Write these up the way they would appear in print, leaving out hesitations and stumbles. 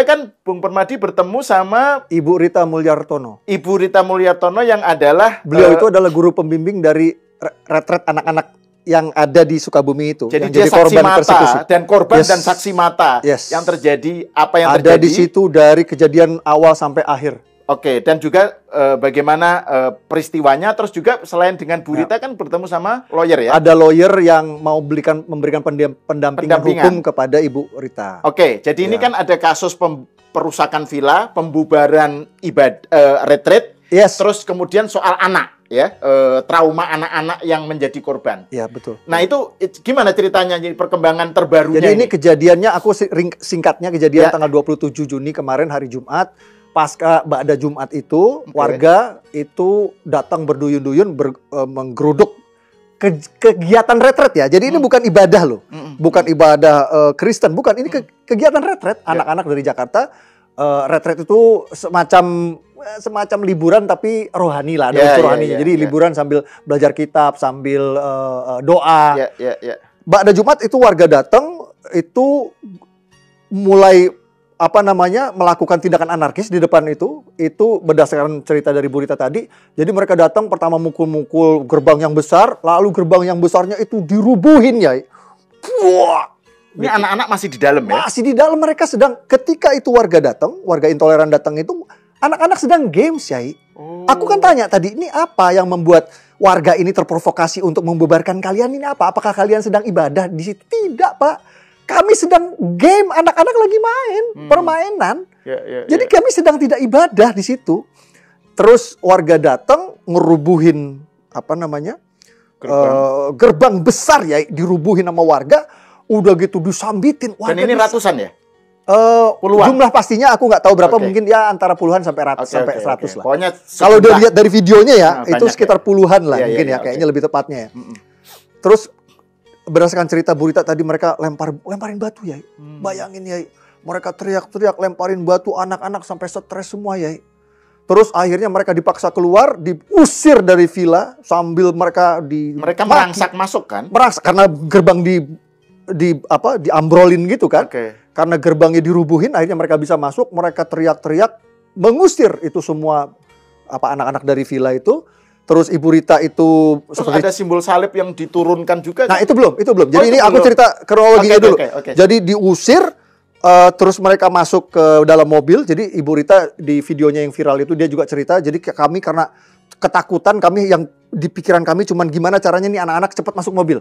kan Bung Permadi bertemu sama Ibu Rita Mulyartono. Ibu Rita Mulyartono yang adalah beliau itu adalah guru pembimbing dari retret anak-anak yang ada di Sukabumi itu. Jadi yang dia jadi saksi korban mata persekusi. dan korban Yes. dan saksi mata Yes. yang terjadi, apa yang ada terjadi di situ dari kejadian awal sampai akhir. Oke, dan juga bagaimana peristiwanya, terus juga selain dengan Bu Rita kan bertemu sama lawyer ya? Ada lawyer yang mau memberikan pendampingan hukum kepada Ibu Rita. Oke, jadi ini kan ada kasus perusakan villa, pembubaran retreat, Yes. terus kemudian soal anak ya, trauma anak-anak yang menjadi korban. Ya, betul. Nah, itu gimana ceritanya, perkembangan terbarunya? Jadi ini kejadiannya, aku singkatnya kejadian Ya. tanggal 27 Juni kemarin, hari Jumat. Pasca ba'da Jumat itu, warga itu datang berduyun-duyun menggeruduk kegiatan retret ya. Jadi ini bukan ibadah loh. Bukan ibadah Kristen, bukan. Ini kegiatan retret. Anak-anak dari Jakarta, retret itu semacam liburan tapi rohani lah, ada unsur rohaninya. Jadi liburan sambil belajar kitab, sambil doa. Ba'da Jumat itu warga datang, itu mulai melakukan tindakan anarkis di depan itu berdasarkan cerita dari Bu Rita tadi. Jadi mereka datang pertama mukul-mukul gerbang yang besar, lalu gerbang yang besarnya itu dirubuhin ya. Wah. Ini anak-anak masih di dalam ya? Masih di dalam, mereka sedang, ketika itu warga datang, warga intoleran datang itu, anak-anak sedang games ya. Aku kan tanya tadi, ini apa yang membuat warga ini terprovokasi untuk membubarkan kalian, ini apa? Apakah kalian sedang ibadah di situ? Tidak, Pak. Kami sedang game, anak-anak lagi main, permainan. Jadi kami sedang tidak ibadah di situ. Terus warga datang ngerubuhin gerbang besar ya, dirubuhin sama warga. Udah gitu disambitin. Dan ini ratusan ya? Puluhan. Jumlah pastinya aku nggak tahu berapa, mungkin ya antara puluhan sampai 100 lah. Pokoknya kalau udah lihat dari videonya ya, itu sekitar puluhan lah mungkin ya, kayaknya lebih tepatnya ya. Terus berdasarkan cerita Bu Rita tadi, mereka lemparin batu ya. Bayangin ya, mereka teriak-teriak lemparin batu, anak-anak sampai stres semua ya. Terus akhirnya mereka dipaksa keluar, diusir dari villa sambil mereka merangsak masuk kan? Merangsak karena gerbang diambrolin gitu kan. Karena gerbangnya dirubuhin, akhirnya mereka bisa masuk, mereka teriak-teriak mengusir itu semua anak-anak dari villa itu. Terus Ibu Rita itu seperti ada simbol salib yang diturunkan juga. Nah, itu belum. Jadi ini aku cerita kronologinya dulu. Jadi diusir, terus mereka masuk ke dalam mobil. Jadi Ibu Rita di videonya yang viral itu dia juga cerita. Jadi kami karena ketakutan, kami yang di pikiran kami cuman gimana caranya nih anak-anak cepat masuk mobil.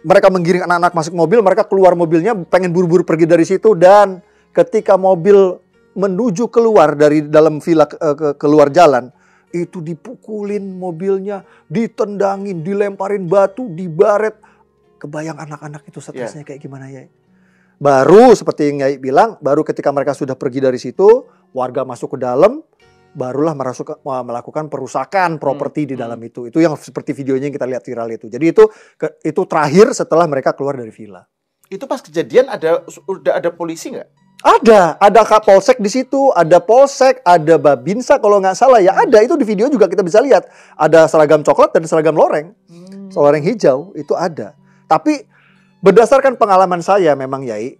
Mereka menggiring anak-anak masuk mobil, mereka keluar mobilnya, pengen buru-buru pergi dari situ. Dan ketika mobil menuju keluar dari dalam villa keluar jalan, itu dipukulin mobilnya, ditendangin, dilemparin batu, dibaret. Kebayang anak-anak itu stresnya kayak gimana ya. Baru seperti yang Yai bilang, baru ketika mereka sudah pergi dari situ, warga masuk ke dalam, barulah melakukan perusakan properti di dalam itu. Itu yang seperti videonya yang kita lihat viral itu. Jadi itu terakhir setelah mereka keluar dari villa. Itu pas kejadian udah ada polisi nggak? Ada Kapolsek di situ, ada Polsek, ada Babinsa kalau nggak salah ya. Ada, itu di video juga kita bisa lihat. Ada seragam coklat dan seragam loreng. Loreng hijau, itu ada. Tapi berdasarkan pengalaman saya memang Yai,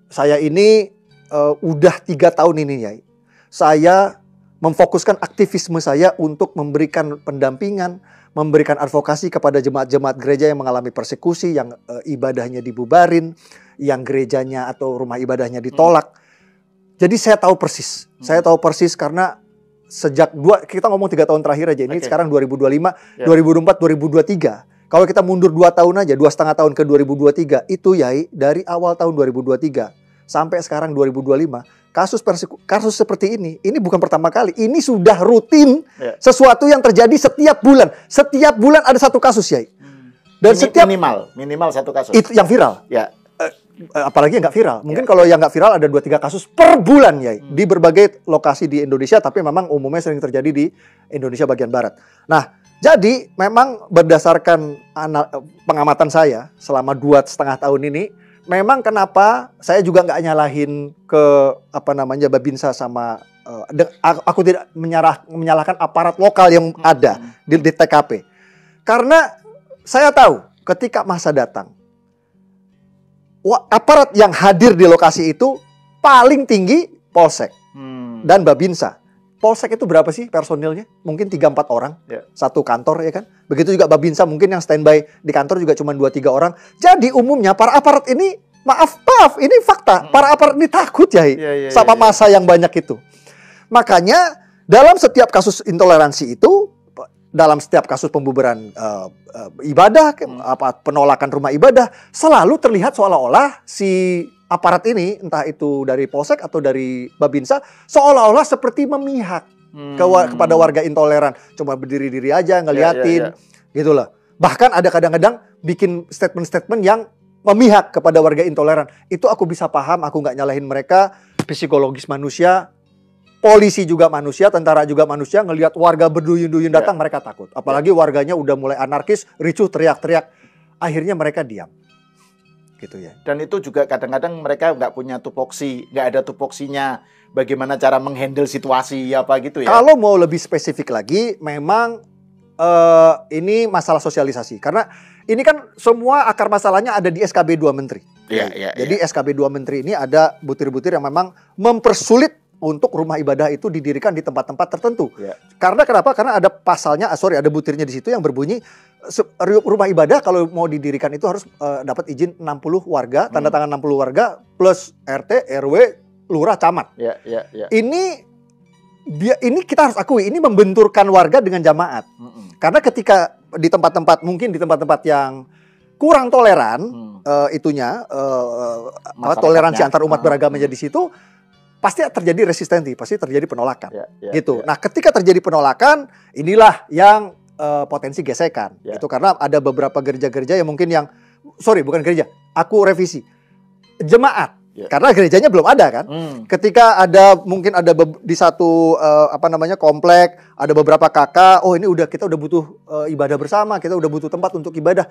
saya ini udah 3 tahun ini Yai. Saya memfokuskan aktivisme saya untuk memberikan pendampingan, memberikan advokasi kepada jemaat-jemaat gereja yang mengalami persekusi, yang ibadahnya dibubarin, yang gerejanya atau rumah ibadahnya ditolak. Jadi saya tahu persis. Saya tahu persis karena sejak kita ngomong 3 tahun terakhir aja. Ini sekarang 2025, 2024, 2023. Kalau kita mundur 2 tahun aja, 2,5 tahun ke 2023, itu Yai, dari awal tahun 2023 sampai sekarang 2025, kasus seperti ini bukan pertama kali. Ini sudah rutin, sesuatu yang terjadi setiap bulan. Setiap bulan ada satu kasus Yai. Dan minimal satu kasus. Itu yang viral. Ya. Apalagi yang nggak viral. Mungkin kalau yang nggak viral ada 2-3 kasus per bulan ya, di berbagai lokasi di Indonesia, tapi memang umumnya sering terjadi di Indonesia bagian barat. Nah, jadi memang berdasarkan pengamatan saya selama 2,5 tahun ini, memang kenapa saya juga nggak nyalahin ke Babinsa sama aku tidak menyalahkan aparat lokal yang ada di TKP. Karena saya tahu ketika masa datang, aparat yang hadir di lokasi itu paling tinggi Polsek, dan Babinsa. Polsek itu berapa sih personilnya? Mungkin 3-4 orang, satu kantor ya kan. Begitu juga Babinsa mungkin yang standby di kantor juga cuma 2-3 orang. Jadi umumnya para aparat ini, maaf, ini fakta. Para aparat ini takut sama massa yang banyak itu. Makanya dalam setiap kasus intoleransi itu, dalam setiap kasus pembubaran ibadah, penolakan rumah ibadah, selalu terlihat seolah-olah si aparat ini, entah itu dari Polsek atau dari Babinsa, seolah-olah seperti memihak kepada warga intoleran. Cuma berdiri-diri aja, ngeliatin, gitu lah. Bahkan ada kadang-kadang bikin statement-statement yang memihak kepada warga intoleran. Itu aku bisa paham, aku nggak nyalahin mereka, psikologis manusia, polisi juga manusia, tentara juga manusia, ngelihat warga berduyun-duyun datang, mereka takut. Apalagi warganya udah mulai anarkis, ricuh, teriak-teriak. Akhirnya mereka diam. Gitu ya. Dan itu juga kadang-kadang mereka nggak punya tupoksi, nggak ada tupoksinya bagaimana cara menghandle situasi apa gitu ya. Kalau mau lebih spesifik lagi, memang ini masalah sosialisasi. Karena ini kan semua akar masalahnya ada di SKB 2 Menteri. Jadi SKB 2 Menteri ini ada butir-butir yang memang mempersulit untuk rumah ibadah itu didirikan di tempat-tempat tertentu. Karena kenapa? Karena ada pasalnya, ada butirnya di situ yang berbunyi rumah ibadah kalau mau didirikan itu harus dapat izin 60 warga, tanda tangan 60 warga plus RT, RW, lurah, camat. Ini kita harus akui, ini membenturkan warga dengan jamaat. Karena ketika di tempat-tempat, mungkin di tempat-tempat yang kurang toleran, toleransi antar umat beragamanya di situ, pasti terjadi resistensi, pasti terjadi penolakan. Gitu. Nah, ketika terjadi penolakan, inilah yang potensi gesekan. Itu karena ada beberapa gereja-gereja yang mungkin bukan gereja, aku revisi. Jemaat. Karena gerejanya belum ada kan. Ketika mungkin ada di satu komplek, ada beberapa kakak, kita udah butuh ibadah bersama, kita udah butuh tempat untuk ibadah.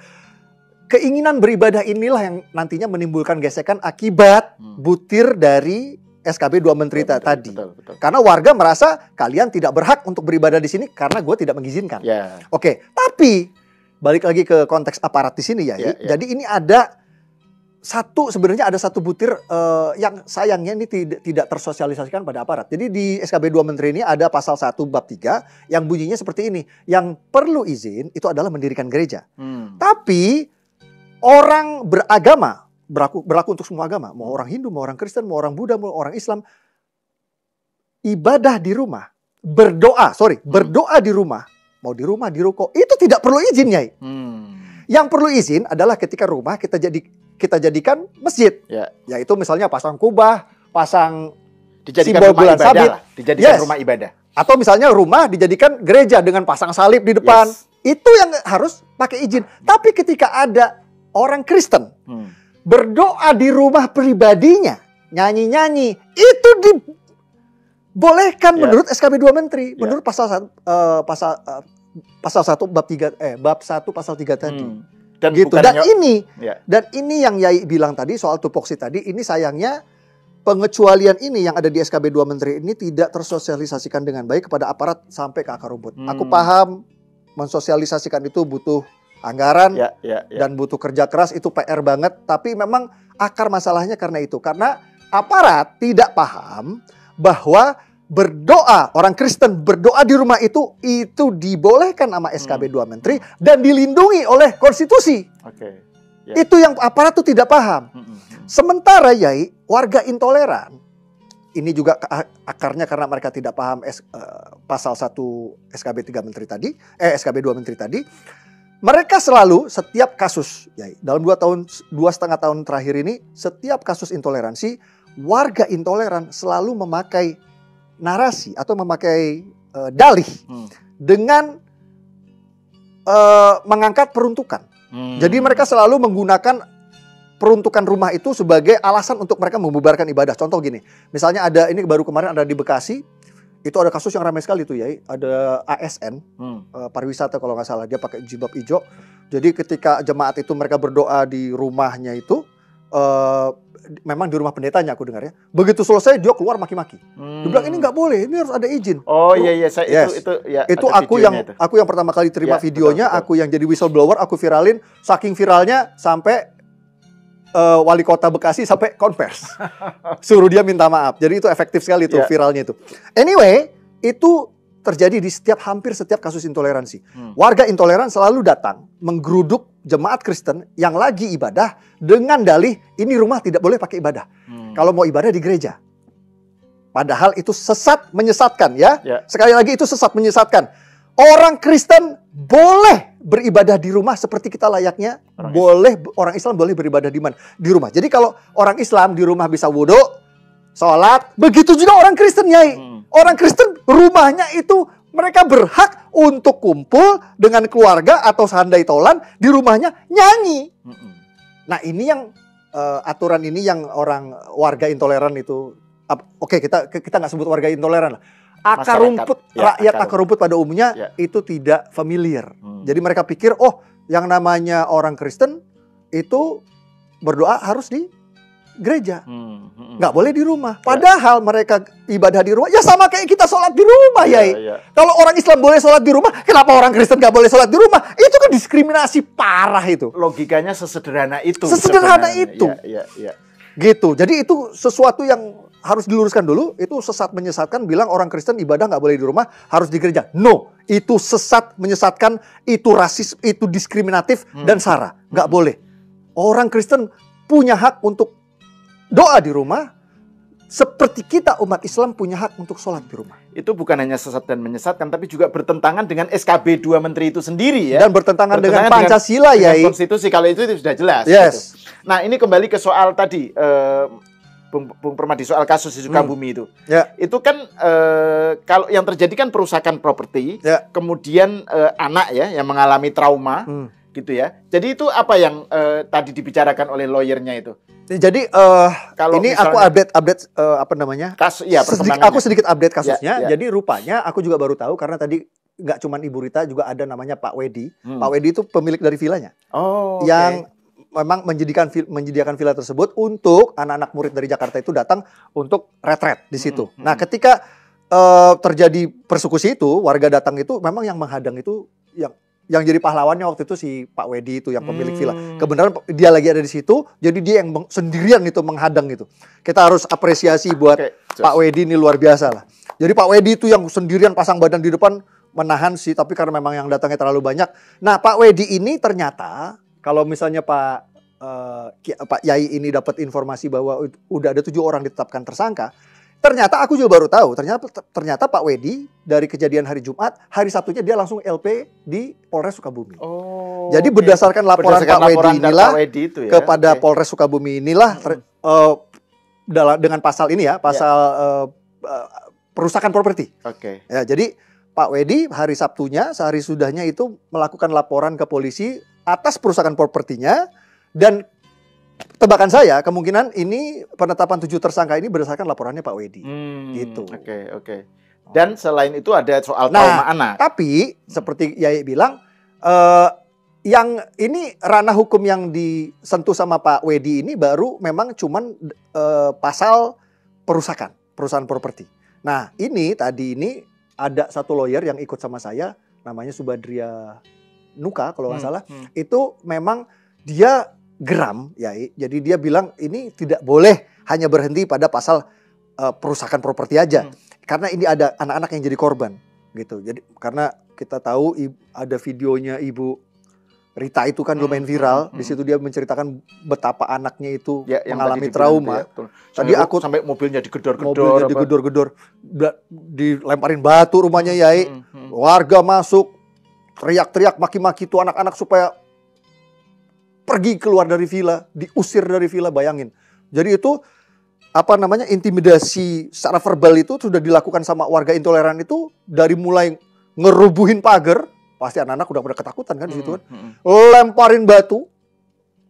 Keinginan beribadah inilah yang nantinya menimbulkan gesekan akibat butir dari SKB 2 Menteri tadi. Betul. Karena warga merasa kalian tidak berhak untuk beribadah di sini karena gue tidak mengizinkan. Oke, tapi balik lagi ke konteks aparat di sini ya. Jadi ini sebenarnya ada satu butir yang sayangnya ini tidak tersosialisasikan pada aparat. Jadi di SKB 2 Menteri ini ada pasal 1 bab 3 yang bunyinya seperti ini. Yang perlu izin itu adalah mendirikan gereja. Tapi orang beragama berlaku untuk semua agama, mau orang Hindu, mau orang Kristen, mau orang Buddha, mau orang Islam, ibadah di rumah, berdoa di rumah, mau di rumah, di ruko, itu tidak perlu izin, Nyai. Yang perlu izin adalah ketika rumah kita jadikan masjid, yaitu misalnya pasang kubah, pasang simbol bulan sabit, dijadikan rumah ibadah, atau misalnya rumah dijadikan gereja dengan pasang salib di depan, itu yang harus pakai izin. Tapi ketika ada orang Kristen berdoa di rumah pribadinya, nyanyi-nyanyi, itu dibolehkan menurut SKB 2 Menteri, menurut pasal 1 bab 1 pasal 3 tadi. Dan gitu. Dan ini yang Yai bilang tadi soal tupoksi tadi, ini sayangnya pengecualian ini yang ada di SKB 2 Menteri ini tidak tersosialisasikan dengan baik kepada aparat sampai ke akar rumput. Aku paham mensosialisasikan itu butuh anggaran dan butuh kerja keras, itu PR banget. Tapi memang akar masalahnya karena itu. Karena aparat tidak paham bahwa berdoa, orang Kristen berdoa di rumah itu dibolehkan sama SKB 2 Menteri dan dilindungi oleh konstitusi. Itu yang aparat itu tidak paham. Sementara Yai, warga intoleran, ini juga akarnya karena mereka tidak paham pasal 1 SKB 3 Menteri tadi, SKB 2 Menteri tadi. Mereka selalu setiap kasus, dalam 2,5 tahun terakhir ini, setiap kasus intoleransi, warga intoleran selalu memakai narasi atau memakai dalih dengan mengangkat peruntukan. Jadi mereka selalu menggunakan peruntukan rumah itu sebagai alasan untuk mereka membubarkan ibadah. Contoh gini, misalnya ini baru kemarin ada di Bekasi. Itu ada kasus yang ramai sekali tuh, Yai. Ada ASN, pariwisata kalau nggak salah. Dia pakai jilbab hijau. Jadi ketika jemaat itu mereka berdoa di rumahnya itu, memang di rumah pendetanya aku dengar ya. Begitu selesai dia keluar maki-maki. Dia bilang ini nggak boleh, ini harus ada izin. Itu aku yang pertama kali terima videonya, betul. Aku yang jadi whistleblower, aku viralin. Saking viralnya sampai wali kota Bekasi sampai konvers. Suruh dia minta maaf. Jadi itu efektif sekali tuh viralnya itu. Anyway, itu terjadi di hampir setiap kasus intoleransi. Warga intoleran selalu datang menggeruduk jemaat Kristen yang lagi ibadah dengan dalih ini rumah tidak boleh pakai ibadah. Kalau mau ibadah di gereja. Padahal itu sesat menyesatkan ya. Sekali lagi itu sesat menyesatkan. Orang Kristen boleh beribadah di rumah seperti kita layaknya. Orang Islam boleh beribadah di mana? Di rumah. Jadi kalau orang Islam di rumah bisa wudhu, sholat, begitu juga orang Kristen, Yai. Orang Kristen rumahnya itu mereka berhak untuk kumpul dengan keluarga atau sehandai tolan di rumahnya nyanyi. Nah ini yang aturan ini yang orang warga intoleran itu. Oke, kita nggak sebut warga intoleran lah. Akar rumput, rakyat akar rumput pada umumnya itu tidak familiar. Jadi mereka pikir, oh yang namanya orang Kristen itu berdoa harus di gereja. Nggak boleh di rumah. Padahal mereka ibadah di rumah. Ya sama kayak kita sholat di rumah, Yai. Kalau orang Islam boleh sholat di rumah, kenapa orang Kristen nggak boleh sholat di rumah? Itu kan diskriminasi parah itu. Logikanya sesederhana itu. Sesederhana itu. Gitu. Jadi itu sesuatu yang harus diluruskan dulu. Itu sesat menyesatkan bilang orang Kristen ibadah nggak boleh di rumah, harus di gereja. No, itu sesat menyesatkan, itu rasis, itu diskriminatif dan sara. Nggak boleh. Orang Kristen punya hak untuk doa di rumah, seperti kita umat Islam punya hak untuk sholat di rumah. Itu bukan hanya sesat dan menyesatkan, tapi juga bertentangan dengan SKB 2 Menteri itu sendiri ya. Dan bertentangan dengan Pancasila ya. Konstitusi, kalau itu sudah jelas. Yes. Gitu. Nah ini kembali ke soal tadi, Bung Permadi, soal kasus di Sukabumi itu. Itu kan kalau yang terjadi kan perusakan properti, kemudian anak ya yang mengalami trauma, gitu ya. Jadi itu apa yang tadi dibicarakan oleh lawyernya itu? Jadi kalau ini aku update apa namanya? Aku sedikit update kasusnya. Jadi rupanya aku juga baru tahu karena tadi nggak cuma Ibu Rita, juga ada namanya Pak Wedi. Pak Wedi itu pemilik dari vilanya. Yang memang menyediakan villa tersebut untuk anak-anak murid dari Jakarta itu datang untuk retret di situ. Nah, ketika terjadi persekusi itu, warga datang itu memang yang menghadang itu yang jadi pahlawannya waktu itu si Pak Wedi itu yang pemilik villa. Kebenaran dia lagi ada di situ, jadi dia yang sendirian itu menghadang itu. Kita harus apresiasi buat Pak Wedi, ini luar biasa lah. Jadi Pak Wedi itu yang sendirian pasang badan di depan menahan sih, tapi karena memang yang datangnya terlalu banyak. Nah, Pak Wedi ini ternyata kalau misalnya Pak Yai ini dapat informasi bahwa udah ada 7 orang ditetapkan tersangka, ternyata aku juga baru tahu, ternyata Pak Wedi dari kejadian hari Jumat, hari Sabtunya dia langsung LP di Polres Sukabumi. Jadi berdasarkan laporan Pak Wedi inilah kepada Polres Sukabumi inilah dengan pasal ini ya, pasal perusakan properti. Ya, jadi Pak Wedi hari Sabtunya, sehari sudahnya itu melakukan laporan ke polisi atas perusakan propertinya, dan tebakan saya kemungkinan ini penetapan 7 tersangka ini berdasarkan laporannya Pak Wedi. Gitu. Dan selain itu ada soal trauma anak. Tapi seperti Yai bilang, yang ini ranah hukum yang disentuh sama Pak Wedi ini baru memang cuman pasal perusahaan properti. Nah, ini ada satu lawyer yang ikut sama saya, namanya Subadria Nuka kalau nggak salah. Itu memang dia geram, Yai. Jadi dia bilang ini tidak boleh hanya berhenti pada pasal perusakan properti aja. Karena ini ada anak-anak yang jadi korban gitu. Jadi karena kita tahu ada videonya Ibu Rita itu kan lumayan viral. Di situ dia menceritakan betapa anaknya itu mengalami trauma. Tadi aku sampai mobilnya digedor-gedor, dilemparin batu rumahnya, Yai. Warga masuk, teriak-teriak, maki-maki tuh anak-anak supaya pergi keluar dari villa, diusir dari villa, bayangin. Jadi itu intimidasi secara verbal itu sudah dilakukan sama warga intoleran itu dari mulai ngerubuhin pagar, pasti anak-anak udah pada ketakutan kan di situ kan. Lemparin batu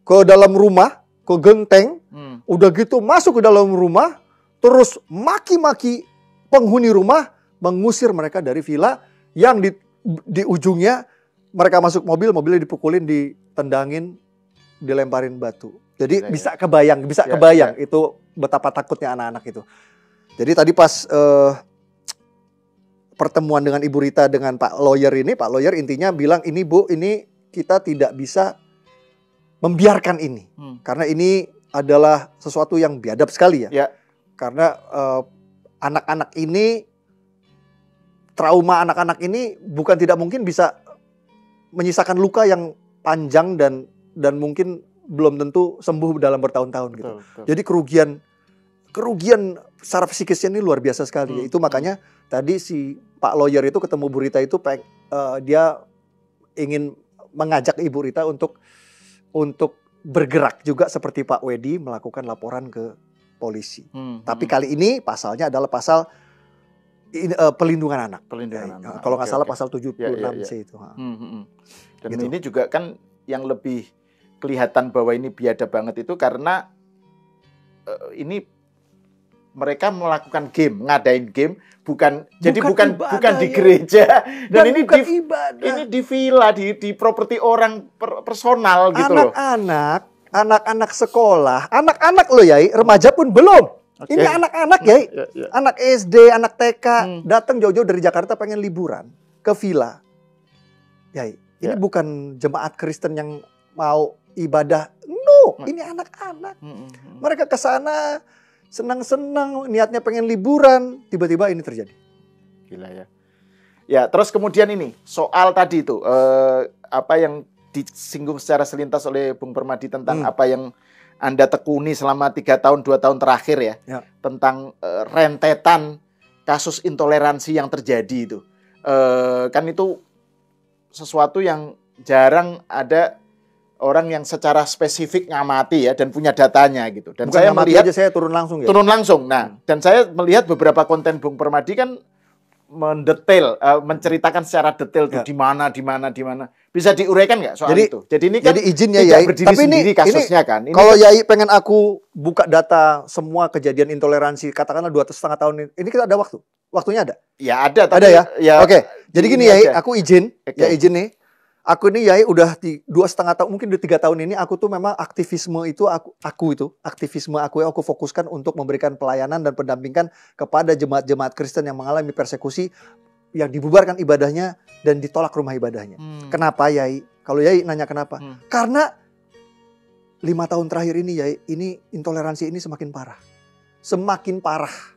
ke dalam rumah, ke genteng, udah gitu masuk ke dalam rumah, terus maki-maki penghuni rumah, mengusir mereka dari villa yang di ujungnya mereka masuk mobil, mobilnya dipukulin, ditendangin, dilemparin batu. Jadi bisa kebayang itu betapa takutnya anak-anak itu. Jadi tadi pas pertemuan dengan Ibu Rita dengan Pak Lawyer ini, Pak Lawyer intinya bilang, ini Bu, ini kita tidak bisa membiarkan ini. Karena ini adalah sesuatu yang biadab sekali ya. Karena anak-anak ini, trauma anak-anak ini bukan tidak mungkin bisa menyisakan luka yang panjang dan mungkin belum tentu sembuh dalam bertahun-tahun gitu. Betul. Jadi kerugian secara psikisnya ini luar biasa sekali. Itu makanya tadi si Pak lawyer itu ketemu Bu Rita itu dia ingin mengajak Ibu Rita untuk bergerak juga seperti Pak Wedi melakukan laporan ke polisi. Tapi kali ini pasalnya adalah pasal pelindungan anak. Kalau nggak salah pasal 76C itu. Dan gitu. Ini juga kan yang lebih kelihatan bahwa ini biadab banget itu karena ini mereka melakukan game, ngadain game, bukan di gereja, dan ini di villa, di properti orang personal gitu loh. Anak-anak sekolah, anak-anak loh Yai, remaja pun belum. Ini anak-anak Yai, anak SD, anak TK, datang jauh-jauh dari Jakarta pengen liburan ke villa. Yai, ini bukan jemaat Kristen yang mau ibadah, no, ini anak-anak. Mereka ke sana senang-senang, niatnya pengen liburan, tiba-tiba ini terjadi. Gila ya. Ya, terus kemudian ini soal tadi itu apa yang disinggung secara selintas oleh Bung Permadi tentang apa yang Anda tekuni selama 3 tahun 2 tahun terakhir ya. Tentang rentetan kasus intoleransi yang terjadi itu. Kan itu sesuatu yang jarang ada orang yang secara spesifik ngamati ya dan punya datanya gitu. Dan bukan saya melihat aja, saya turun langsung ya. Turun langsung. Nah, dan saya melihat beberapa konten Bung Permadi kan mendetail, menceritakan secara detail tuh di mana. Bisa diuraikan nggak soal itu? Jadi ini kan izinnya tidak Yai, berdiri tapi sendiri kasusnya kan. Ini kalau Yai pengen aku buka data semua kejadian intoleransi katakanlah 2,5 tahun ini kita ada waktu. Waktunya ada? Ya ada. Tapi ada ya. Oke. Jadi gini Yai, aku izin. Ya izin nih. Aku ini Yai udah 2,5 tahun, mungkin udah 3 tahun ini aku tuh memang aktivisme itu aku fokuskan untuk memberikan pelayanan dan pendampingan kepada jemaat-jemaat Kristen yang mengalami persekusi, yang dibubarkan ibadahnya dan ditolak rumah ibadahnya. Kenapa Yai? Kalau Yai nanya kenapa? Karena 5 tahun terakhir ini Yai, ini intoleransi ini semakin parah. Semakin parah.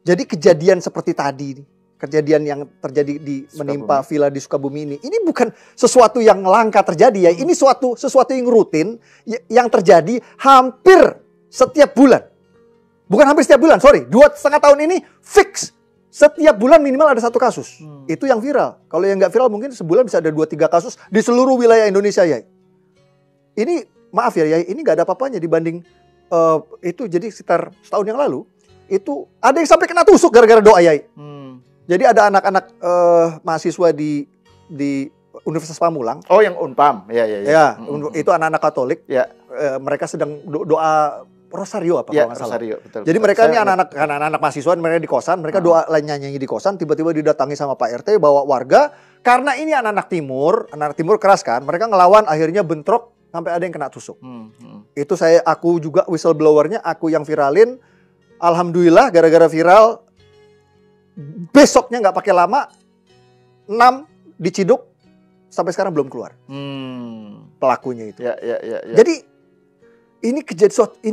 Jadi kejadian seperti tadi nih. Kejadian yang terjadi menimpa villa di Sukabumi ini bukan sesuatu yang langka terjadi ya. Ini sesuatu yang rutin yang terjadi hampir setiap bulan. Bukan hampir setiap bulan, sorry. 2,5 tahun ini fix. Setiap bulan minimal ada 1 kasus. Itu yang viral. Kalau yang nggak viral mungkin sebulan bisa ada 2-3 kasus di seluruh wilayah Indonesia ya. Ini maaf ya, ini nggak ada apa-apanya dibanding itu. Jadi sekitar setahun yang lalu itu ada yang sampai kena tusuk gara-gara doa Yai. Jadi ada anak-anak mahasiswa di Universitas Pamulang. Oh, yang Unpam. Ya. Itu anak-anak Katolik. Ya. Mereka sedang doa Rosario apa kalau nggak salah. Rosario, betul. Jadi mereka ini anak-anak mahasiswa, mereka di kosan, mereka doa nyanyi di kosan, tiba-tiba didatangi sama Pak RT bawa warga. Karena ini anak-anak timur keras kan, mereka ngelawan, akhirnya bentrok sampai ada yang kena tusuk. Itu aku juga whistleblower-nya, aku yang viralin. Alhamdulillah gara-gara viral, besoknya nggak pakai lama, 6 diciduk, sampai sekarang belum keluar pelakunya itu. Ya. Jadi ini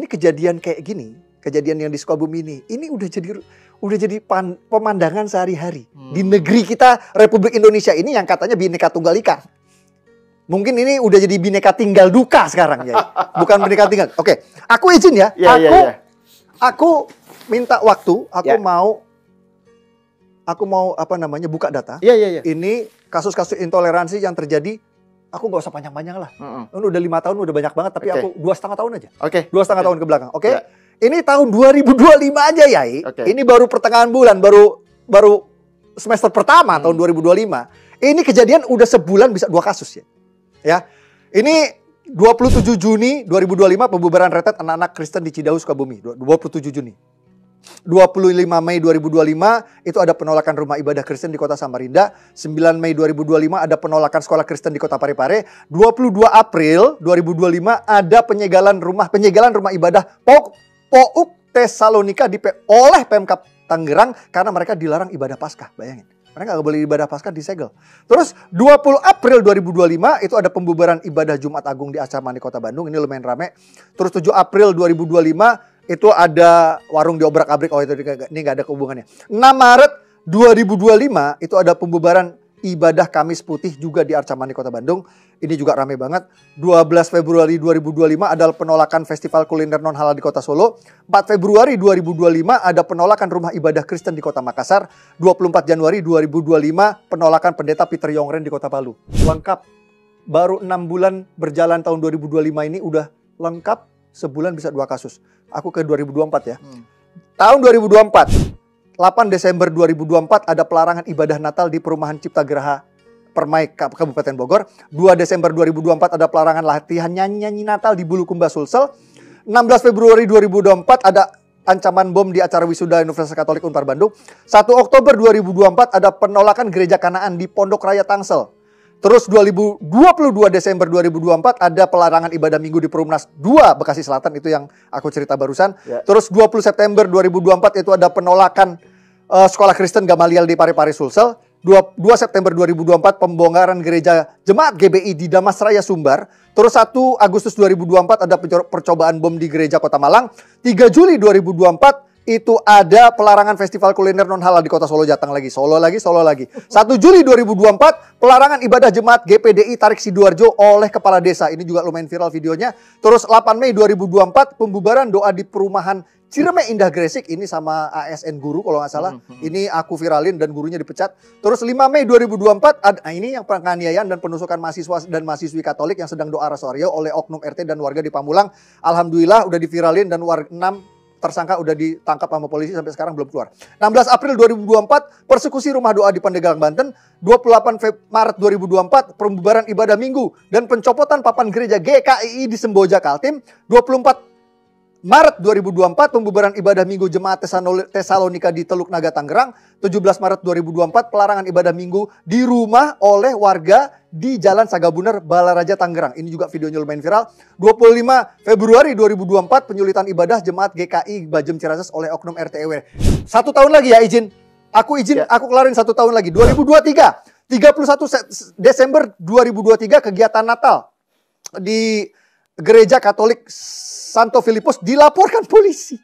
kejadian kayak gini, kejadian yang di Sukabumi ini udah jadi pemandangan sehari-hari di negeri kita Republik Indonesia ini yang katanya Bhinneka Tunggal Ika. Mungkin ini udah jadi Bhinneka Tinggal Duka sekarang ya, bukan Bhinneka Tinggal. Oke, aku izin ya, aku minta waktu, aku mau buka data. Iya. Ini kasus-kasus intoleransi yang terjadi. Aku nggak usah panjang-panjang lah. Udah 5 tahun, udah banyak banget. Tapi aku 2,5 tahun aja. 2,5 tahun ke belakang. Oke. Yeah. Ini tahun 2025 aja Yai. Ini baru pertengahan bulan, baru semester pertama tahun 2025. Ini kejadian udah sebulan bisa 2 kasus ya. Ya. Ini 27 Juni 2025 pembubaran rentet anak-anak Kristen di Cidahu Sukabumi. 27 Juni. 25 Mei 2025 itu ada penolakan rumah ibadah Kristen di kota Samarinda. 9 Mei 2025 ada penolakan sekolah Kristen di kota Parepare. 22 April 2025 ada penyegelan rumah ibadah POUK Tesalonika oleh Pemkab Tangerang karena mereka dilarang ibadah Paskah. Bayangin. Mereka nggak boleh ibadah Paskah, disegel. Terus 20 April 2025 itu ada pembubaran ibadah Jumat Agung di Acamani Kota Bandung. Ini lumayan rame. Terus 7 April 2025 itu ada warung diobrak-abrik. Oh, itu ini nggak ada hubungannya. 6 Maret 2025 itu ada pembubaran ibadah Kamis Putih juga di Arcamani Kota Bandung. Ini juga rame banget. 12 Februari 2025 adalah penolakan festival kuliner non halal di Kota Solo. 4 Februari 2025 ada penolakan rumah ibadah Kristen di Kota Makassar. 24 Januari 2025 penolakan pendeta Peter Yongren di Kota Palu. Lengkap. Baru 6 bulan berjalan tahun 2025 ini udah lengkap, sebulan bisa 2 kasus. Aku ke 2024 ya. Tahun 2024. 8 Desember 2024 ada pelarangan ibadah Natal di Perumahan Cipta Geraha Permai Kabupaten Bogor. 2 Desember 2024 ada pelarangan latihan nyanyi Natal di Bulukumba Sulsel. 16 Februari 2024 ada ancaman bom di acara wisuda Universitas Katolik Unpar Bandung. 1 Oktober 2024 ada penolakan gereja Kanaan di Pondok Raya Tangsel. Terus 22 Desember 2024 ada pelarangan ibadah minggu di Perumnas 2 Bekasi Selatan, itu yang aku cerita barusan. Ya. Terus 20 September 2024 itu ada penolakan sekolah Kristen Gamaliel di Parepare Sulsel. 2 September 2024 pembongkaran gereja Jemaat GBI di Damas Raya Sumbar. Terus 1 Agustus 2024 ada percobaan bom di gereja Kota Malang. 3 Juli 2024 itu ada pelarangan festival kuliner non halal di Kota Solo Jateng lagi. Solo lagi. 1 Juli 2024 pelarangan ibadah Jemaat GPDI Tarik Sidoarjo oleh kepala desa. Ini juga lumayan viral videonya. Terus 8 Mei 2024 pembubaran doa di perumahan Cireme Indah Gresik. Ini sama ASN guru kalau nggak salah. Ini aku viralin dan gurunya dipecat. Terus 5 Mei 2024 ini yang penganiayaan dan penusukan mahasiswa dan mahasiswi Katolik yang sedang doa Rasorio oleh oknum RT dan warga di Pamulang. Alhamdulillah udah diviralin dan 6 tersangka udah ditangkap sama polisi, sampai sekarang belum keluar. 16 April 2024, persekusi rumah doa di Pandeglang, Banten. 28 Maret 2024, pembubaran ibadah minggu dan pencopotan papan gereja GKII di Semboja, Kaltim. 24 Maret 2024, pembubaran ibadah minggu Jemaat Tesalonika di Teluk Naga, Tangerang. 17 Maret 2024, pelarangan ibadah minggu di rumah oleh warga di Jalan Sagabuner, Balaraja, Tangerang. Ini juga videonya lumayan viral. 25 Februari 2024, penyulitan ibadah Jemaat GKI Bajem Ciracas oleh oknum RTW. 1 tahun lagi ya izin. Aku kelarin 1 tahun lagi. 2023, 31 Desember 2023, kegiatan Natal di Gereja Katolik Santo Filipus dilaporkan polisi.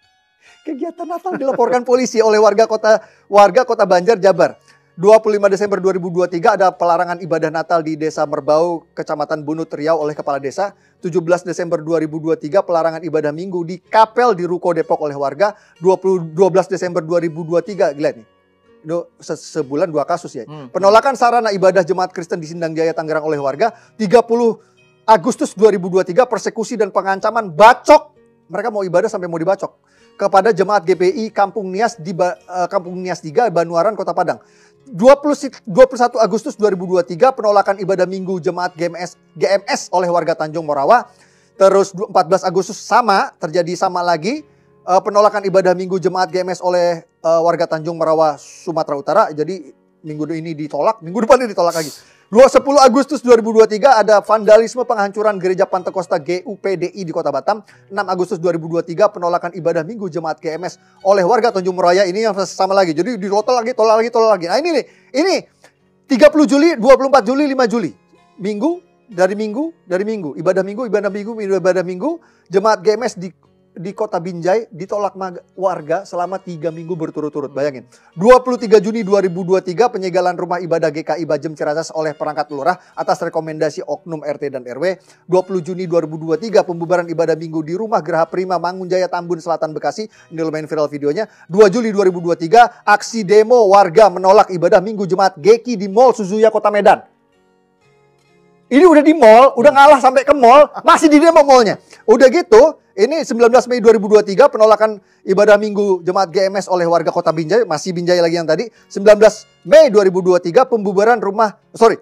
Kegiatan Natal dilaporkan polisi oleh warga Kota Banjar, Jabar. 25 Desember 2023 ada pelarangan ibadah Natal di Desa Merbau, Kecamatan Bunut, Riau oleh kepala desa. 17 Desember 2023 pelarangan ibadah minggu di Kapel di Ruko, Depok oleh warga. 12 Desember 2023, gila nih. Sebulan 2 kasus ya. Penolakan sarana ibadah Jemaat Kristen di Sindang Jaya, Tangerang oleh warga. 30 Agustus 2023 persekusi dan pengancaman bacok. Mereka mau ibadah sampai mau dibacok kepada Jemaat GPI Kampung Nias di Kampung Nias 3 Banuaran, Kota Padang. 21 Agustus 2023 penolakan ibadah minggu Jemaat GMS oleh warga Tanjung Morawa. Terus 14 Agustus terjadi lagi penolakan ibadah minggu Jemaat GMS oleh warga Tanjung Morawa, Sumatera Utara. Jadi minggu ini ditolak, minggu depan ini ditolak lagi. 10 Agustus 2023 ada vandalisme penghancuran gereja Pantekosta GUPDI di Kota Batam. 6 Agustus 2023 penolakan ibadah minggu Jemaat GMS oleh warga Tanjung Meraya. Ini yang sama lagi. Jadi ditolak lagi. Nah ini 30 Juli, 24 Juli, 5 Juli. Minggu. Ibadah minggu. Jemaat GMS di Kota Binjai ditolak warga selama 3 minggu berturut-turut. Bayangin. 23 Juni 2023 penyegelan rumah ibadah GKI Bajem Ciracas oleh perangkat lurah atas rekomendasi oknum RT dan RW. 20 Juni 2023 pembubaran ibadah minggu di rumah Geraha Prima Mangunjaya, Tambun Selatan, Bekasi. Ini lumayan viral videonya. 2 Juli 2023 aksi demo warga menolak ibadah minggu Jemaat GKI di Mall Suzuya, Kota Medan. Ini udah di mall, udah ngalah sampai ke mall, masih di demo mallnya. Udah gitu, ini 19 Mei 2023 penolakan ibadah minggu Jemaat GMS oleh warga Kota Binjai, masih Binjai lagi yang tadi. 19 Mei 2023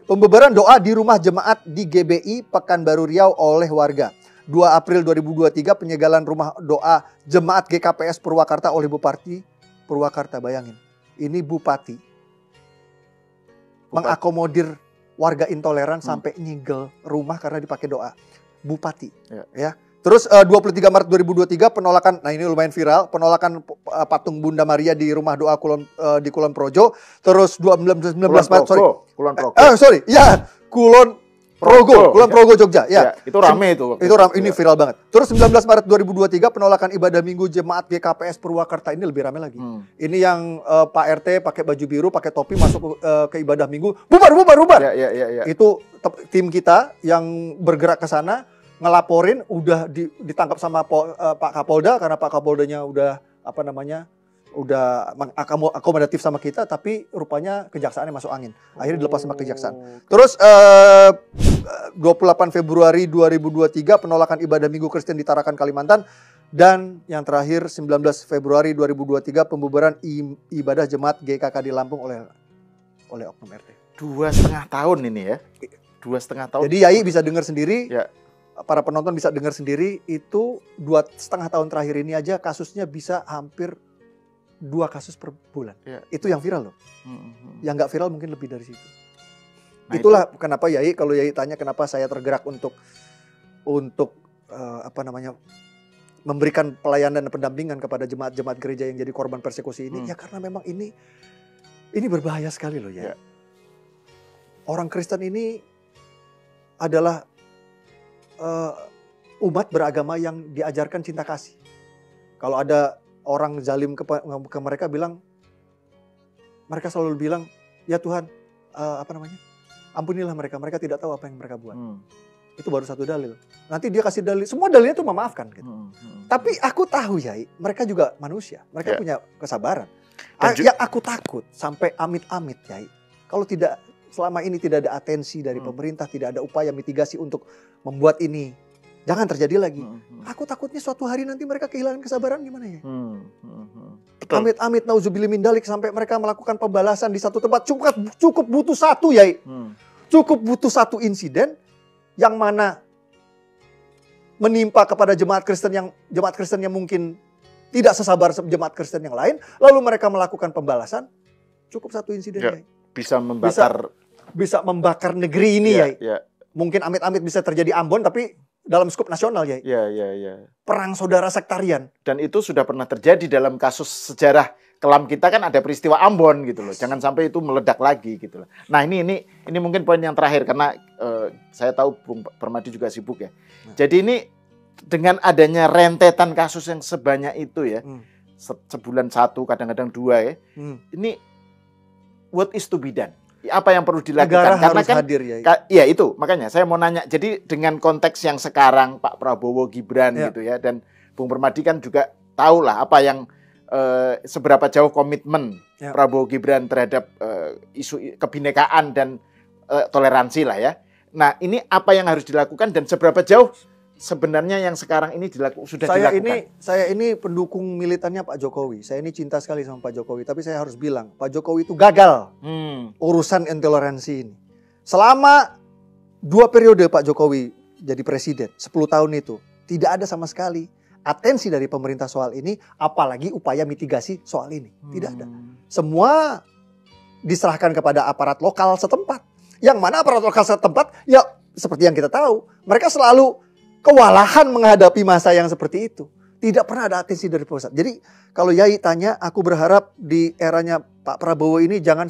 pembubaran doa di rumah jemaat di GBI Pekanbaru Riau oleh warga. 2 April 2023 penyegelan rumah doa Jemaat GKPS Purwakarta oleh Bupati Purwakarta. Bayangin, ini Bupati mengakomodir warga intoleran sampai nyegel rumah karena dipakai doa. Bupati, ya. Terus 23 Maret 2023 penolakan, nah ini lumayan viral, penolakan patung Bunda Maria di Rumah Doa di Kulon Progo. Terus 19 Maret, Kulon Progo. Kulon Progo Jogja. Ya. Itu rame itu. Itu rame, ini viral banget. Terus 19 Maret 2023 penolakan ibadah Minggu Jemaat GKPS Purwakarta, ini lebih rame lagi. Ini yang Pak RT pakai baju biru, pakai topi masuk ke ibadah Minggu, bubar. Ya. Itu tim kita yang bergerak ke sana ngelaporin, udah ditangkap sama Pak Kapolda karena Pak Kapoldanya udah udah akomodatif sama kita, tapi rupanya kejaksaannya masuk angin. Akhirnya dilepas sama kejaksaan. Terus 28 Februari 2023 penolakan ibadah Minggu Kristen di Tarakan, Kalimantan. Dan yang terakhir 19 Februari 2023 pembubaran ibadah jemaat GKK di Lampung oleh oknum RT. 2,5 tahun ini ya. 2,5 tahun. Jadi Yai bisa dengar sendiri. Ya. Para penonton bisa dengar sendiri, itu 2,5 tahun terakhir ini aja kasusnya bisa hampir 2 kasus per bulan. Ya. Itu yang viral loh. Yang nggak viral mungkin lebih dari situ. Nah, itulah kenapa Yai, kalau Yai tanya kenapa saya tergerak untuk memberikan pelayanan dan pendampingan kepada jemaat-jemaat gereja yang jadi korban persekusi ini. Ya karena memang ini berbahaya sekali loh ya. Orang Kristen ini adalah umat beragama yang diajarkan cinta kasih. Kalau ada orang zalim ke mereka mereka selalu bilang, ya Tuhan, ampunilah mereka tidak tahu apa yang mereka buat. Itu baru satu dalil. Nanti dia kasih dalil, semua dalilnya itu memaafkan gitu. Tapi aku tahu ya, mereka juga manusia, mereka punya kesabaran. Yang aku takut sampai amit-amit ya, kalau selama ini tidak ada atensi dari pemerintah, tidak ada upaya mitigasi untuk membuat ini jangan terjadi lagi. Aku takutnya suatu hari nanti mereka kehilangan kesabaran, gimana ya? Amit-amit nauzubillah min dalik, sampai mereka melakukan pembalasan di satu tempat. Cukup butuh satu ya. Cukup butuh satu insiden yang mana menimpa kepada jemaat Kristen yang mungkin tidak sesabar jemaat Kristen yang lain, lalu mereka melakukan pembalasan. Cukup satu insiden ya. Bisa membakar negeri ini ya. Mungkin amit-amit bisa terjadi Ambon, tapi dalam skop nasional ya. Perang saudara sektarian. Dan itu sudah pernah terjadi dalam kasus sejarah kelam kita, kan ada peristiwa Ambon gitu loh. Jangan sampai itu meledak lagi gitu loh. Nah ini mungkin poin yang terakhir, karena saya tahu Bung Permadi juga sibuk ya. Jadi ini dengan adanya rentetan kasus yang sebanyak itu ya, sebulan 1, kadang-kadang 2 ya. Ini what is to be done? Apa yang perlu dilakukan? Negara karena harus kan hadir ya. Iya itu, makanya saya mau nanya. Jadi dengan konteks yang sekarang Pak Prabowo Gibran gitu ya, dan Bung Permadi kan juga tahu lah apa yang seberapa jauh komitmen Prabowo Gibran terhadap isu kebinekaan dan toleransi lah ya. Nah ini apa yang harus dilakukan dan seberapa jauh sebenarnya yang sekarang ini sudah dilakukan? Saya ini pendukung militannya Pak Jokowi. Saya ini cinta sekali sama Pak Jokowi. Tapi saya harus bilang, Pak Jokowi itu gagal urusan intoleransi ini. Selama 2 periode Pak Jokowi jadi presiden, 10 tahun itu, tidak ada sama sekali atensi dari pemerintah soal ini, apalagi upaya mitigasi soal ini. Tidak ada. Semua diserahkan kepada aparat lokal setempat. Yang mana aparat lokal setempat, ya seperti yang kita tahu, mereka selalu kewalahan menghadapi masa yang seperti itu. Tidak pernah ada atensi dari pusat. Jadi kalau Yai tanya, aku berharap di eranya Pak Prabowo ini jangan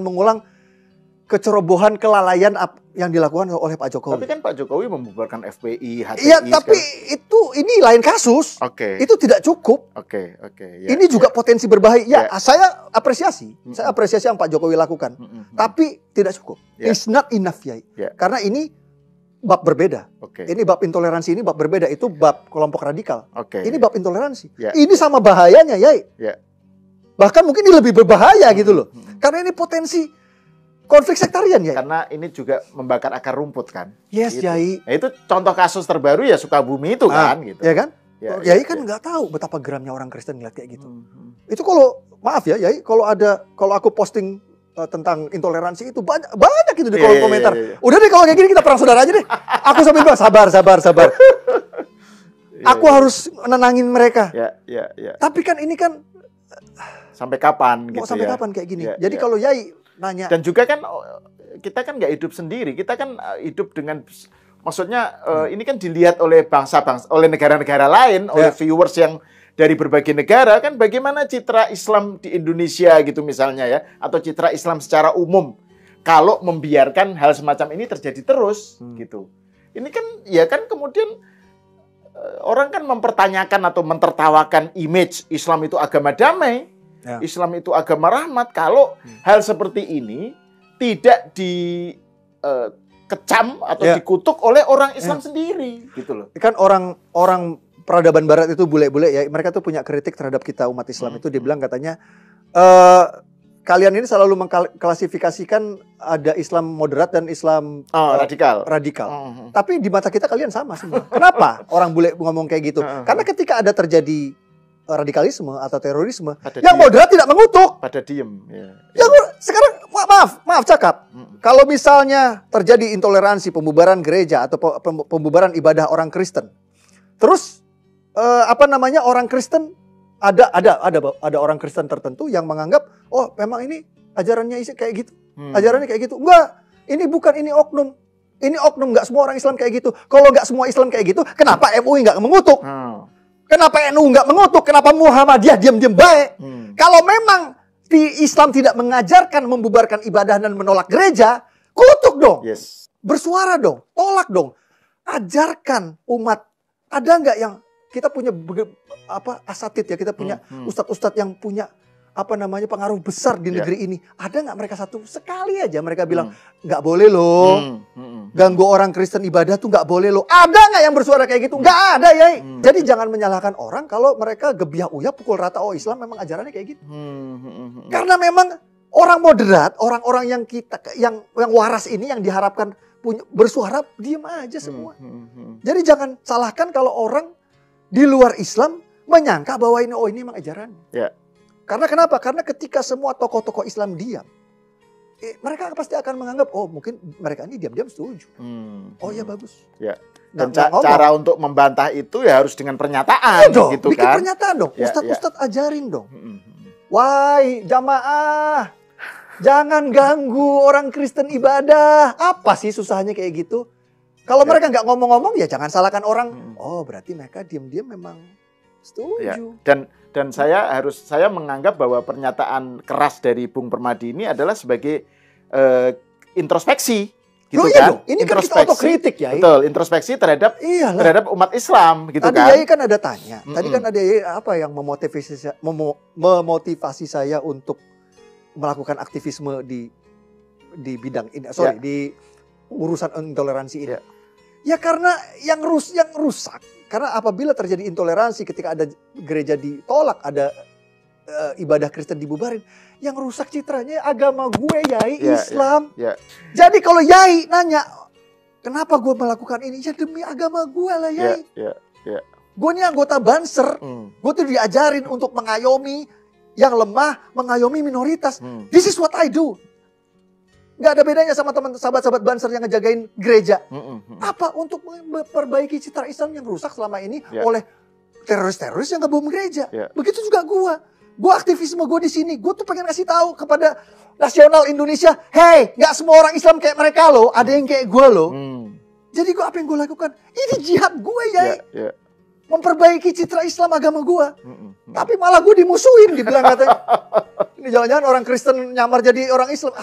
mengulang kecerobohan, kelalaian yang dilakukan oleh Pak Jokowi. Tapi kan Pak Jokowi membubarkan FPI, HTI. Iya, tapi ini lain kasus. Itu tidak cukup. Ini juga potensi berbahaya. Ya, saya apresiasi. Saya apresiasi yang Pak Jokowi lakukan. Tapi tidak cukup. It's not enough, Yai. Karena ini bab berbeda. Ini bab intoleransi, ini bab berbeda. Itu bab kelompok radikal. Ini bab intoleransi. Ini sama bahayanya, Yai. Bahkan mungkin ini lebih berbahaya gitu loh. Karena ini potensi konflik sektarian, Yai. Karena ini juga membakar akar rumput kan. Yes, gitu. Yai. Nah, itu contoh kasus terbaru ya Sukabumi itu kan. Gitu. Ya kan? Yai kan nggak tahu betapa geramnya orang Kristen ngeliat kayak gitu. Itu kalau, maaf ya Yai, kalau aku posting tentang intoleransi itu banyak itu di kolom komentar. Udah deh kalau kayak gini kita perang saudara aja deh. Aku sambil bilang sabar. Aku harus nenangin mereka. Tapi kan ini kan sampai kapan gitu mau sampai kapan kayak gini. Jadi kalau Yai nanya. Dan juga kan kita kan nggak hidup sendiri. Kita kan hidup dengan Maksudnya ini kan dilihat oleh bangsa-bangsa, oleh negara-negara lain, oleh viewers yang dari berbagai negara kan bagaimana citra Islam di Indonesia gitu misalnya ya, atau citra Islam secara umum kalau membiarkan hal semacam ini terjadi terus gitu. Ini kan ya kan kemudian orang kan mempertanyakan atau mentertawakan image Islam itu agama damai, Islam itu agama rahmat kalau hal seperti ini tidak kecam atau dikutuk oleh orang Islam sendiri gitu loh. Kan orang peradaban barat itu bule-bule ya, mereka tuh punya kritik terhadap kita umat Islam itu, dia bilang katanya kalian ini selalu mengklasifikasikan ada Islam moderat dan Islam radikal. Tapi di mata kita kalian sama semua. Kenapa orang bule ngomong kayak gitu? Karena ketika ada terjadi radikalisme atau terorisme, yang moderat tidak mengutuk. Pada diem. Ya. Yang sekarang maaf cakap. Kalau misalnya terjadi intoleransi, pembubaran gereja atau pembubaran ibadah orang Kristen, terus orang Kristen ada orang Kristen tertentu yang menganggap oh memang ini ajarannya kayak gitu, ajarannya kayak gitu. Enggak, ini bukan, ini oknum. Ini oknum, nggak semua orang Islam kayak gitu. Kalau nggak semua Islam kayak gitu, kenapa MUI nggak mengutuk? Kenapa NU nggak mengutuk? Kenapa Muhammadiyah diam-diam baik? Kalau memang di Islam tidak mengajarkan membubarkan ibadah dan menolak gereja, kutuk dong. Bersuara dong, tolak dong. Ajarkan umat. Ada nggak yang kita punya asatid ya, kita punya ustadz-ustadz yang punya pengaruh besar di negeri ini. Ada nggak mereka satu sekali aja mereka bilang nggak boleh loh ganggu orang Kristen ibadah tuh nggak boleh loh. Ada nggak yang bersuara kayak gitu? Nggak ada ya. Jadi jangan menyalahkan orang kalau mereka gebiah uyah pukul rata oh Islam memang ajarannya kayak gitu. Karena memang orang moderat, orang-orang yang waras ini yang diharapkan bersuara diam aja semua. Jadi jangan salahkan kalau orang di luar Islam menyangka bahwa ini memang ajarannya. Karena kenapa? Karena ketika semua tokoh-tokoh Islam diam, mereka pasti akan menganggap, oh mungkin mereka ini diam-diam setuju. Oh ya bagus. Dan cara untuk membantah itu ya harus dengan pernyataan. Gitu bikin kan? Pernyataan dong. Ustadz ajarin dong. Wahai jamaah, jangan ganggu orang Kristen ibadah. Apa sih susahnya kayak gitu? Kalau mereka nggak ngomong-ngomong ya jangan salahkan orang. Oh berarti mereka diam-diam memang setuju. Dan saya menganggap bahwa pernyataan keras dari Bung Permadi ini adalah sebagai introspeksi, gitu kan? Dong. Ini kan kita otokritik ya. Betul, introspeksi terhadap umat Islam, gitu kan? Tadi Yai kan ada tanya. Tadi kan ada Yai apa yang memotivasi saya untuk melakukan aktivisme di bidang ini, di urusan intoleransi ini. Ya karena yang rusak. Karena apabila terjadi intoleransi ketika ada gereja ditolak, ada ibadah Kristen dibubarin, yang rusak citranya agama gue Yai Islam. Jadi kalau Yai nanya, kenapa gue melakukan ini? Ya demi agama gue lah Yai. Gue ini anggota Banser. Gue tuh diajarin untuk mengayomi yang lemah, mengayomi minoritas. This is what I do. Gak ada bedanya sama sahabat-sahabat Banser yang ngejagain gereja. Apa? Untuk memperbaiki citra Islam yang rusak selama ini oleh teroris-teroris yang ngebom gereja. Begitu juga gue aktivisme gue di sini. Gue tuh pengen kasih tahu kepada nasional Indonesia, hey, gak semua orang Islam kayak mereka loh. Ada yang kayak gue loh. Jadi apa yang gue lakukan? Ini jihad gue ya. Memperbaiki citra Islam agama gue. Tapi malah gue dimusuhin, dibilang katanya. Ini jangan-jangan orang Kristen nyamar jadi orang Islam.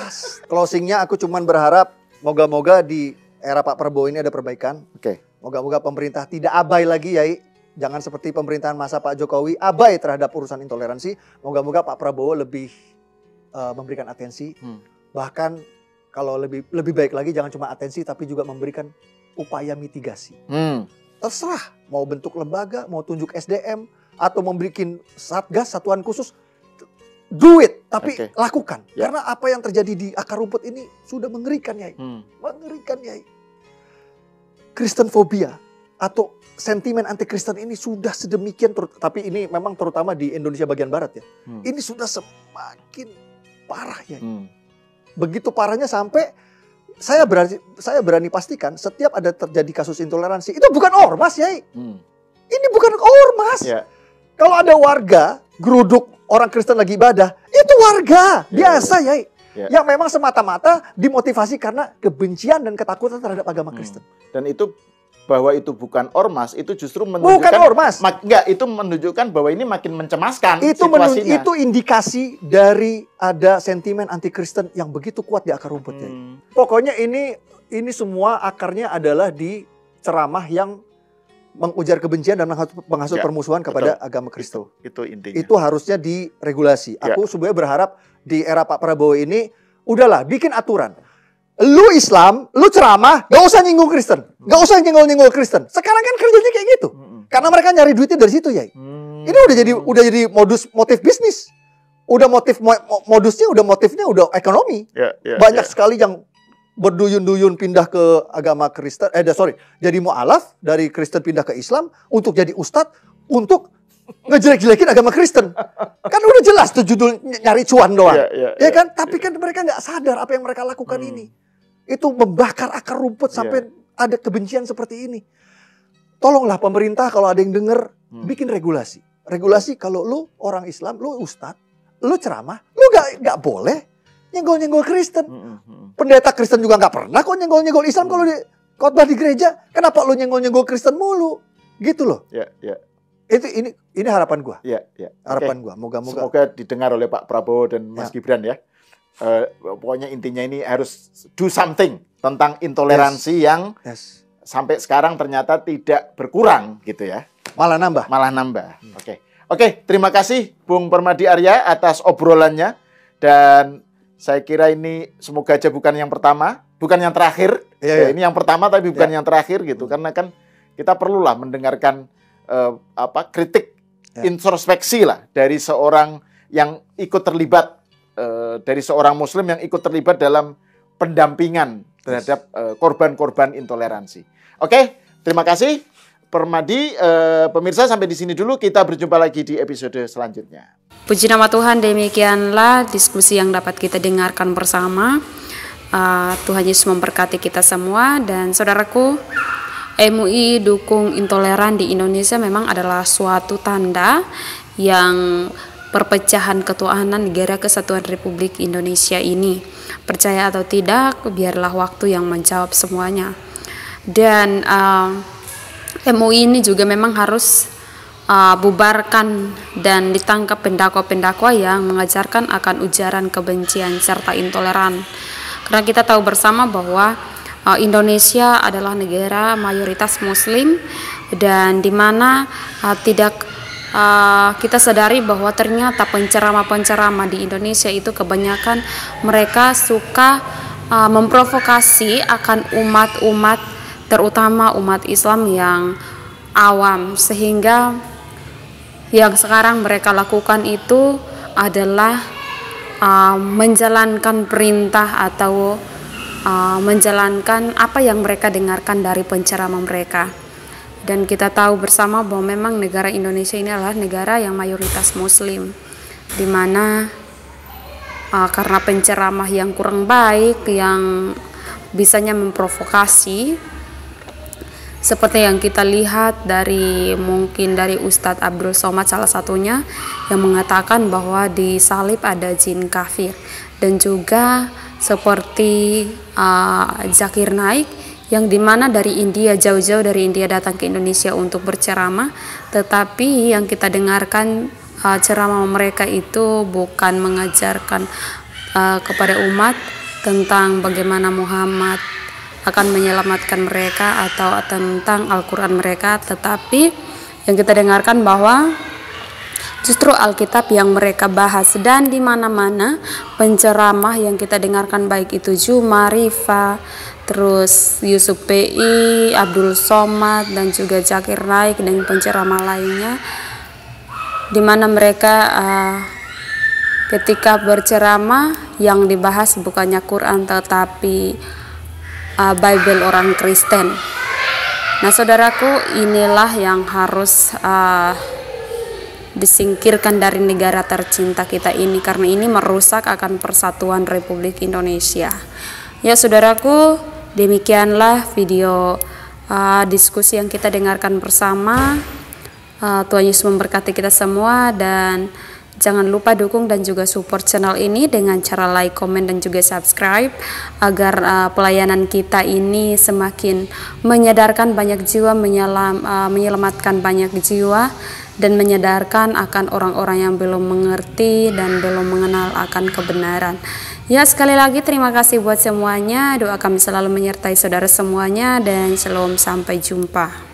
Closingnya aku cuman berharap moga-moga di era Pak Prabowo ini ada perbaikan. Moga-moga pemerintah tidak abai lagi Yai. Jangan seperti pemerintahan masa Pak Jokowi abai terhadap urusan intoleransi. Moga-moga Pak Prabowo lebih memberikan atensi. Bahkan kalau lebih baik lagi jangan cuma atensi tapi juga memberikan upaya mitigasi. Terserah mau bentuk lembaga, mau tunjuk SDM atau membuat satgas, satuan khusus. Do it, tapi lakukan. Karena apa yang terjadi di akar rumput ini sudah mengerikan Yai. Mengerikan Yai. Kristenfobia atau sentimen anti-Kristen ini sudah sedemikian, tapi ini memang terutama di Indonesia bagian barat ya. Ini sudah semakin parah Yai. Begitu parahnya sampai saya berani pastikan setiap ada terjadi kasus intoleransi itu bukan ormas Yai. Ini bukan ormas. Kalau ada warga geruduk orang Kristen lagi ibadah, itu warga biasa Yai. yang memang semata-mata dimotivasi karena kebencian dan ketakutan terhadap agama Kristen. Dan itu bahwa itu bukan ormas, itu justru menunjukkan itu menunjukkan bahwa ini makin mencemaskan situasinya. Itu indikasi dari ada sentimen anti Kristen yang begitu kuat di akar rumputnya. Pokoknya ini semua akarnya adalah di ceramah yang mengujar kebencian dan menghasut permusuhan kepada agama Kristen. Itu intinya. Itu harusnya diregulasi. Aku sebenarnya berharap di era Pak Prabowo ini udahlah bikin aturan. Lu Islam, lu ceramah, gak usah nyinggung Kristen. Gak usah nyenggol-nyenggol Kristen. Sekarang kan kerjanya kayak gitu. Karena mereka nyari duitnya dari situ, Yai. Ini udah jadi motif bisnis. Udah motifnya udah ekonomi. Banyak sekali yang berduyun-duyun pindah ke agama Kristen. Jadi mu'alaf dari Kristen pindah ke Islam untuk jadi ustadz untuk ngejelek-jelekin agama Kristen. Kan udah jelas tuh judul nyari cuan doang. Ya kan? Tapi kan mereka nggak sadar apa yang mereka lakukan ini. Itu membakar akar rumput sampai ada kebencian seperti ini. Tolonglah pemerintah kalau ada yang denger, bikin regulasi. Regulasi kalau lu orang Islam, lu ustadz, lu ceramah, lu nggak boleh nyenggol-nyenggol Kristen. Pendeta Kristen juga nggak pernah kok nyenggol-nyenggol Islam kalau di khotbah di gereja. Kenapa lu nyenggol-nyenggol Kristen mulu? Gitu loh. Ini harapan gua. Harapan gua. Semoga didengar oleh Pak Prabowo dan Mas Gibran ya. Pokoknya intinya ini harus do something tentang intoleransi yang sampai sekarang ternyata tidak berkurang gitu ya. Malah nambah. Oke, terima kasih Bung Permadi Arya atas obrolannya, dan saya kira ini semoga aja bukan yang pertama, bukan yang terakhir. Ini yang pertama tapi bukan yang terakhir gitu, karena kan kita perlulah mendengarkan kritik introspeksi lah dari seorang yang ikut terlibat, dari seorang Muslim yang ikut terlibat dalam pendampingan terhadap korban-korban intoleransi. Oke, terima kasih Permadi. Pemirsa, sampai di sini dulu, kita berjumpa lagi di episode selanjutnya. Puji nama Tuhan, demikianlah diskusi yang dapat kita dengarkan bersama. Tuhan Yesus memberkati kita semua. Dan saudaraku, MUI dukung intoleran di Indonesia memang adalah suatu tanda yang perpecahan ketuhanan negara kesatuan Republik Indonesia ini. Percaya atau tidak, biarlah waktu yang menjawab semuanya. Dan MUI ini juga memang harus bubarkan dan ditangkap pendakwa-pendakwa yang mengajarkan akan ujaran kebencian serta intoleran. Karena kita tahu bersama bahwa Indonesia adalah negara mayoritas Muslim, dan di mana kita sadari bahwa ternyata penceramah-penceramah di Indonesia itu kebanyakan mereka suka memprovokasi akan umat-umat, terutama umat Islam yang awam, sehingga yang sekarang mereka lakukan itu adalah menjalankan perintah atau menjalankan apa yang mereka dengarkan dari penceramah mereka. Dan kita tahu bersama bahwa memang negara Indonesia ini adalah negara yang mayoritas Muslim, di mana karena penceramah yang kurang baik, yang bisanya memprovokasi, seperti yang kita lihat mungkin dari Ustadz Abdul Somad salah satunya, yang mengatakan bahwa di salib ada jin kafir, dan juga seperti Zakir Naik yang dimana dari India, jauh-jauh dari India datang ke Indonesia untuk berceramah, tetapi yang kita dengarkan ceramah mereka itu bukan mengajarkan kepada umat tentang bagaimana Muhammad akan menyelamatkan mereka atau tentang Al-Quran mereka, tetapi yang kita dengarkan bahwa justru Alkitab yang mereka bahas. Dan di mana-mana penceramah yang kita dengarkan, baik itu Juma, Rifa, terus Yusuf PI, Abdul Somad, dan juga Zakir Naik dan penceramah lainnya, di mana mereka ketika berceramah yang dibahas bukannya Quran tetapi Bible orang Kristen. Nah saudaraku, inilah yang harus disingkirkan dari negara tercinta kita ini, karena ini merusak akan persatuan Republik Indonesia. Ya saudaraku, demikianlah video diskusi yang kita dengarkan bersama. Tuhan Yesus memberkati kita semua, dan Jangan lupa dukung dan juga support channel ini dengan cara like, komen, dan juga subscribe agar pelayanan kita ini semakin menyadarkan banyak jiwa, menyelamatkan banyak jiwa, dan menyadarkan akan orang-orang yang belum mengerti dan belum mengenal akan kebenaran. Ya, sekali lagi terima kasih buat semuanya. Doa kami selalu menyertai saudara semuanya, dan shalom, sampai jumpa.